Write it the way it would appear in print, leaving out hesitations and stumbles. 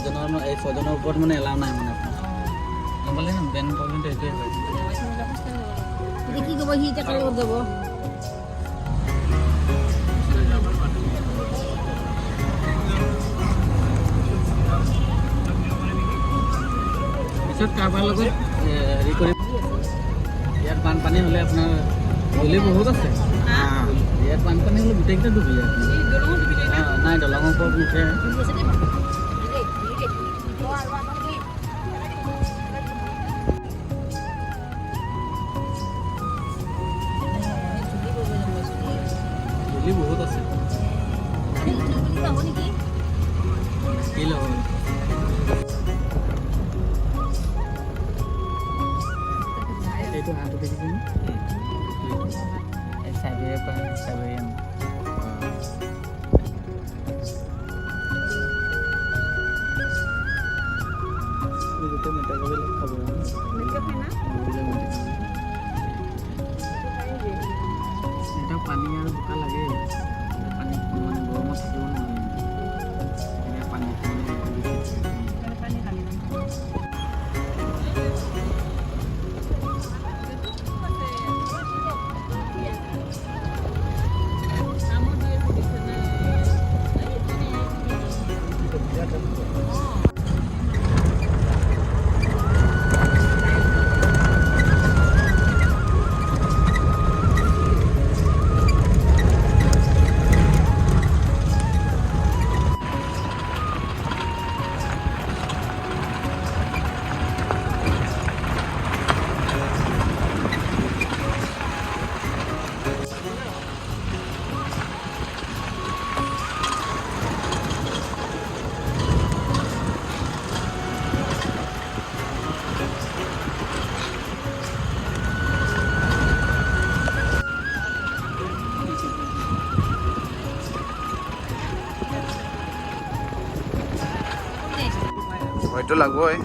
7জনৰ এই 6জনৰ ওপৰত মানে এলাও নাই মানে গম পালে না বেন প্ৰব্লেমটো এইটোৱে হয় এতিয়া কি ক'ব সি এতিয়া কাৰ লগত যাব পিছত কাৰোবাৰ লগত হেৰি কৰি ইয়াত বানপানী হ'লে আপোনাৰ গলি বহুত আছে ইয়াত বানপানী হ'লে গোটেইকেইটা ডুবি যায় নাই দলঙৰ ওপৰত নুঠে গলি বহুত আছে কি ল'ব এইটো হাঁহটো দেখিছেনে এই চাইবেৰিয়াৰ পৰা চাইবেৰিয়ান গোটেই মেটা কৰি খাব এটা পানী আৰু বোকা লাগে পানী মানে গৰমত থাকিব নোৱাৰে পানী হয়তো লাগবই